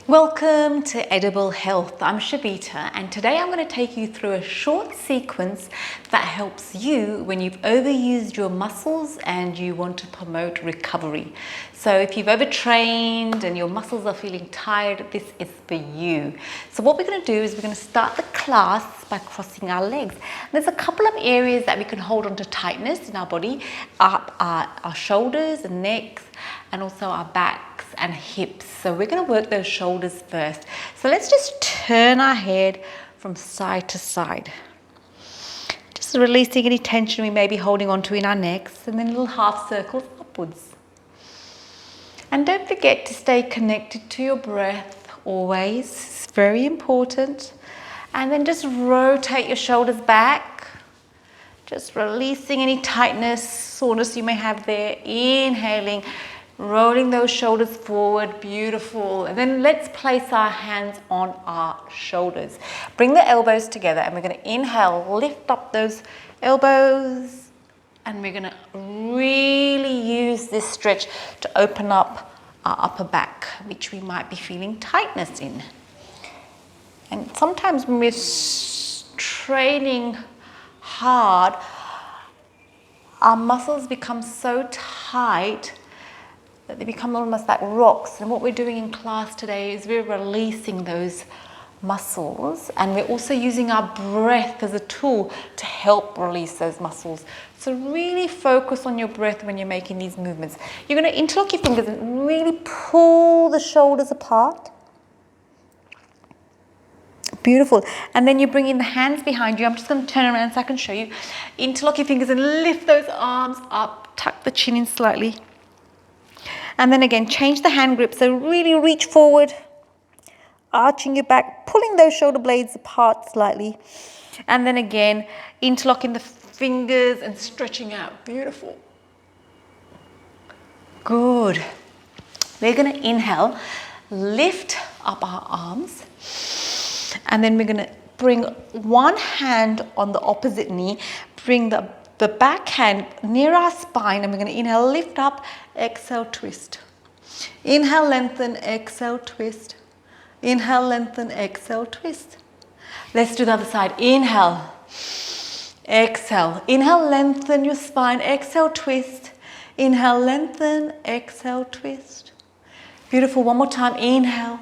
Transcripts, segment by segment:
Welcome to Edible Health. I'm Shavita, and today I'm going to take you through a short sequence that helps you when you've overused your muscles and you want to promote recovery. So if you've overtrained and your muscles are feeling tired, this is for you. So what we're going to do is we're going to start the class by crossing our legs. There's a couple of areas that we can hold on to tightness in our body, our shoulders and necks, and also our backs and hips. So we're going to work those shoulders first. So let's just turn our head from side to side. Just releasing any tension we may be holding onto in our necks, and then little half circles upwards. And don't forget to stay connected to your breath always. It's very important. And then just rotate your shoulders back. Just releasing any tightness, soreness you may have there. Inhaling. Rolling those shoulders forward, beautiful. And then let's place our hands on our shoulders. Bring the elbows together and we're going to inhale, lift up those elbows. And we're going to really use this stretch to open up our upper back, which we might be feeling tightness in. And sometimes when we're training hard, our muscles become so tight that they become almost like rocks. And what we're doing in class today is we're releasing those muscles, and we're also using our breath as a tool to help release those muscles. So really focus on your breath when you're making these movements. You're going to interlock your fingers and really pull the shoulders apart. Beautiful. And then you bring in the hands behind you. I'm just going to turn around so I can show you. Interlock your fingers and lift those arms up. Tuck the chin in slightly. And then again, change the hand grip. So really reach forward, arching your back, pulling those shoulder blades apart slightly. And then again, interlocking the fingers and stretching out. Beautiful. Good. We're going to inhale, lift up our arms. And then we're going to bring one hand on the opposite knee, bring the back hand near our spine, and we're going to inhale, lift up, exhale, twist. Inhale, lengthen, exhale, twist. Inhale, lengthen, exhale, twist. Let's do the other side. Inhale, exhale. Inhale, lengthen your spine, exhale, twist. Inhale, lengthen, exhale, twist. Beautiful. One more time. Inhale,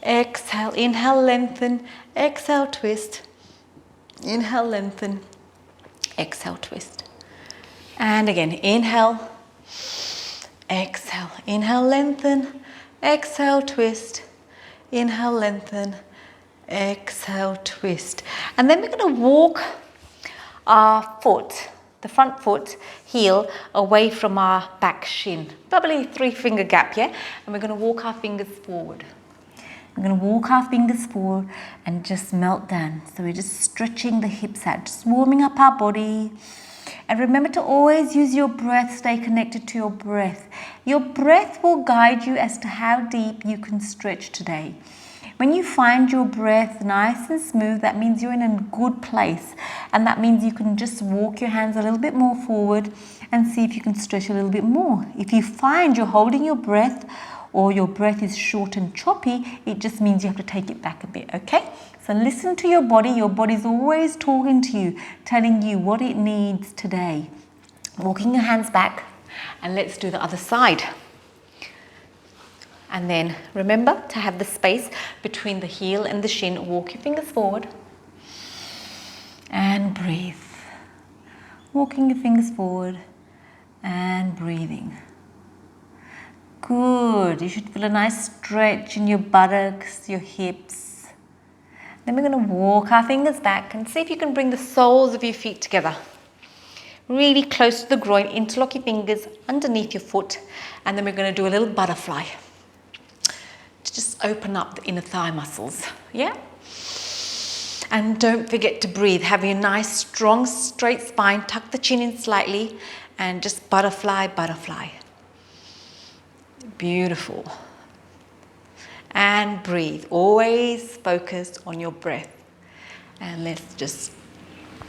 exhale. Inhale, lengthen, exhale, twist. Inhale, lengthen, exhale, twist. And again, inhale, exhale. Inhale, lengthen, exhale, twist. Inhale, lengthen, exhale, twist. And then we're going to walk our foot, the front foot heel, away from our back shin. Probably 3-finger gap, yeah? And we're going to walk our fingers forward. We're going to walk our fingers forward and just melt down. So we're just stretching the hips out, just warming up our body. And remember to always use your breath, stay connected to your breath. Your breath will guide you as to how deep you can stretch today. When you find your breath nice and smooth, that means you're in a good place. And that means you can just walk your hands a little bit more forward and see if you can stretch a little bit more. If you find you're holding your breath, or your breath is short and choppy, it just means you have to take it back a bit, okay? So listen to your body. Your body's always talking to you, telling you what it needs today. Walking your hands back, and let's do the other side. And then remember to have the space between the heel and the shin. Walk your fingers forward and breathe. Walking your fingers forward and breathing. Good. You should feel a nice stretch in your buttocks, your hips. Then we're going to walk our fingers back and see if you can bring the soles of your feet together. Really close to the groin. Interlock your fingers underneath your foot. And then we're going to do a little butterfly to just open up the inner thigh muscles. Yeah? And don't forget to breathe. Have your nice, strong, straight spine. Tuck the chin in slightly and just butterfly, butterfly. Beautiful. And breathe. Always focus on your breath. And let's just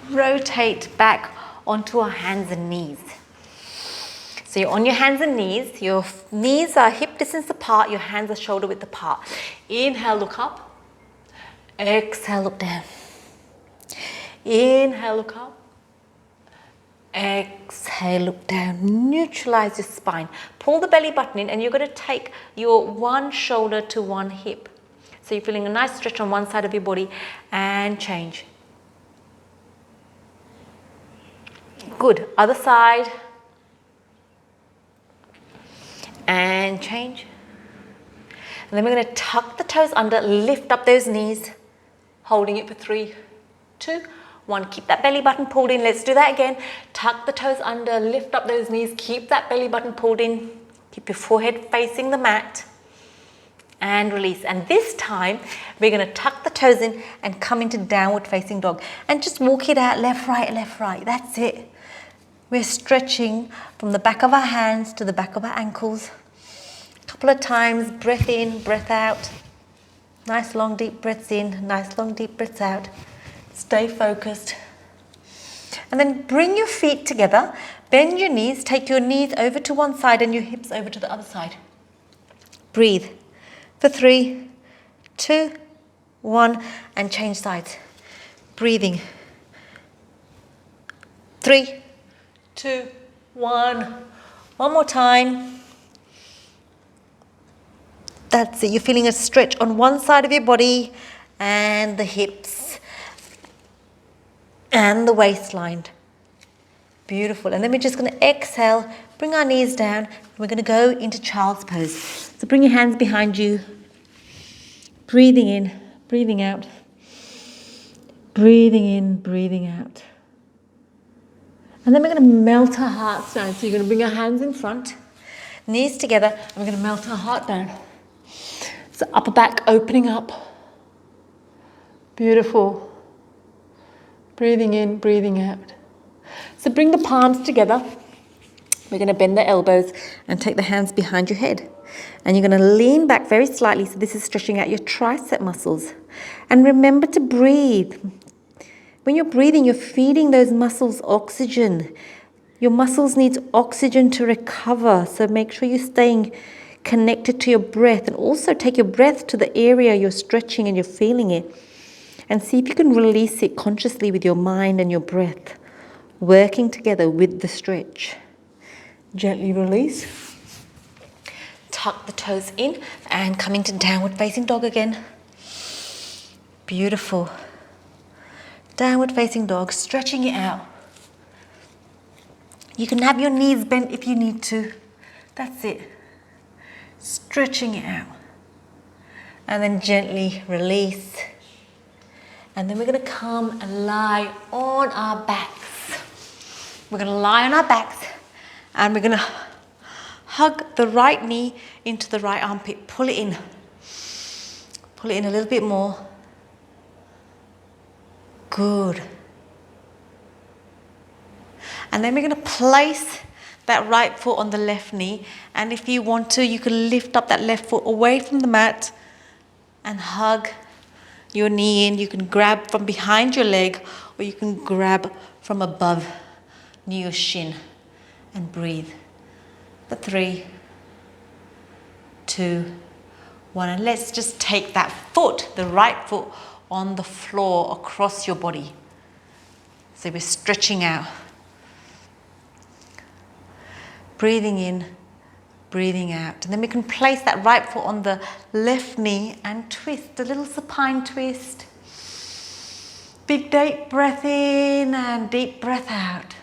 rotate back onto our hands and knees. So you're on your hands and knees. Your knees are hip hip distance apart, your hands are shoulder width apart. Inhale, look up. Exhale, look down. Inhale, look up. Exhale, look down. Neutralize your spine. Pull the belly button in, and you're going to take your one shoulder to one hip. So you're feeling a nice stretch on one side of your body, and change. Good. Other side. And change. And then we're going to tuck the toes under, lift up those knees, holding it for 3, 2, 1. Keep that belly button pulled in. Let's do that again. Tuck the toes under, lift up those knees, keep that belly button pulled in. Keep your forehead facing the mat. And release. And this time, we're going to tuck the toes in and come into downward facing dog. And just walk it out, left, right, left, right. That's it. We're stretching from the back of our hands to the back of our ankles. A couple of times, breath in, breath out. Nice long deep breaths in, nice long deep breaths out. Stay focused. And then bring your feet together, bend your knees, take your knees over to one side and your hips over to the other side. Breathe for 3, 2, 1, and change sides. Breathing. 3, 2, 1. One more time. That's it. You're feeling a stretch on one side of your body and the hips and the waistline. Beautiful. And then we're just going to exhale, bring our knees down, and we're going to go into child's pose. So bring your hands behind you. Breathing in, breathing out. Breathing in, breathing out. And then we're going to melt our hearts down. So you're going to bring our hands in front, knees together, and we're going to melt our heart down. So upper back opening up. Beautiful. Breathing in, breathing out. So bring the palms together. We're going to bend the elbows and take the hands behind your head. And you're going to lean back very slightly. So this is stretching out your tricep muscles. And remember to breathe. When you're breathing, you're feeding those muscles oxygen. Your muscles need oxygen to recover. So make sure you're staying connected to your breath. And also take your breath to the area you're stretching and you're feeling it. And see if you can release it consciously with your mind and your breath, working together with the stretch. Gently release. Tuck the toes in and come into downward facing dog again. Beautiful. Downward facing dog, stretching it out. You can have your knees bent if you need to. That's it. Stretching it out. And then gently release. And then we're going to come and lie on our backs. We're going to lie on our backs and we're going to hug the right knee into the right armpit. Pull it in. Pull it in a little bit more. Good. And then we're going to place that right foot on the left knee. And if you want to, you can lift up that left foot away from the mat and hug your knee in. You can grab from behind your leg or you can grab from above near your shin and breathe. For 3, 2, 1. And let's just take that foot, the right foot, on the floor across your body. So we're stretching out. Breathing in, breathing out. And then we can place that right foot on the left knee and twist, a little supine twist. Big deep breath in and deep breath out.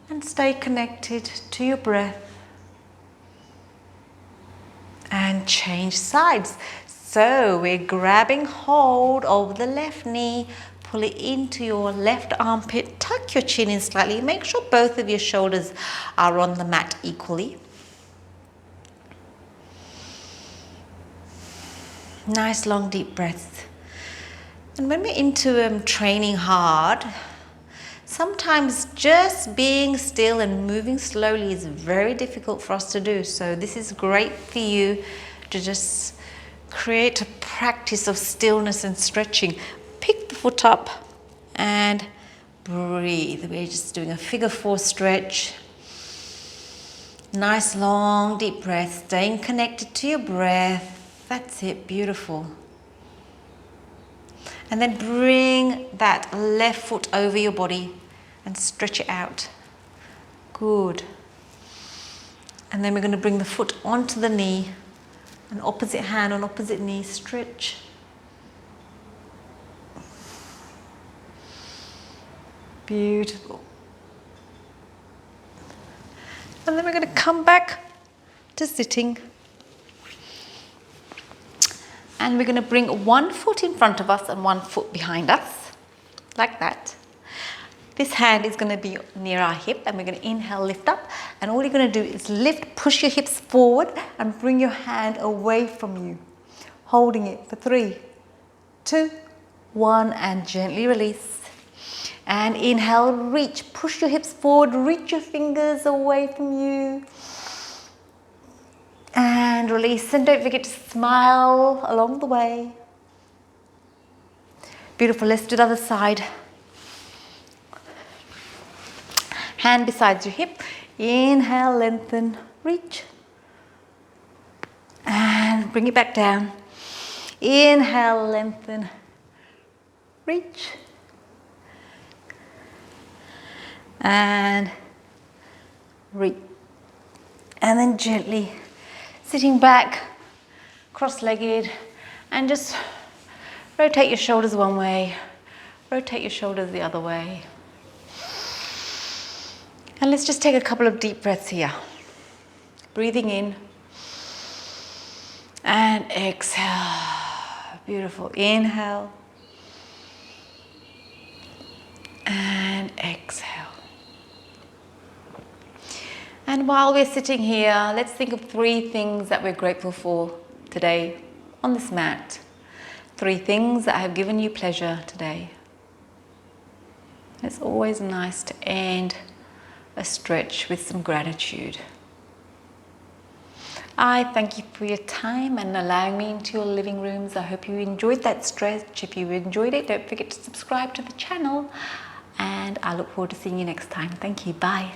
And stay connected to your breath. And change sides. So we're grabbing hold over the left knee, pull it into your left armpit, tuck your chin in slightly, make sure both of your shoulders are on the mat equally. Nice long deep breaths. And when we're into training hard, sometimes just being still and moving slowly is very difficult for us to do. So this is great for you to just create a practice of stillness and stretching. Pick the foot up and breathe. We're just doing a figure 4 stretch. Nice long deep breath, staying connected to your breath. That's it, beautiful. And then bring that left foot over your body and stretch it out. Good. And then we're going to bring the foot onto the knee, an opposite hand on opposite knee, stretch. Beautiful. And then we're going to come back to sitting. And we're going to bring one foot in front of us and one foot behind us, like that. This hand is going to be near our hip, and we're going to inhale, lift up. And all you're going to do is lift, push your hips forward and bring your hand away from you. Holding it for 3, 2, 1, and gently release. And inhale, reach, push your hips forward, reach your fingers away from you. And release, and don't forget to smile along the way. Beautiful, let's do the other side. Hand beside your hip, inhale, lengthen, reach. And bring it back down. Inhale, lengthen, reach. And reach. And then gently sitting back, cross-legged, and just rotate your shoulders one way, rotate your shoulders the other way. And let's just take a couple of deep breaths here. Breathing in and exhale. Beautiful. Inhale and exhale. And while we're sitting here, let's think of 3 things that we're grateful for today on this mat. 3 things that have given you pleasure today. It's always nice to end a stretch with some gratitude. I thank you for your time and allowing me into your living rooms. I hope you enjoyed that stretch. If you enjoyed it, don't forget to subscribe to the channel, and I look forward to seeing you next time. Thank you. Bye.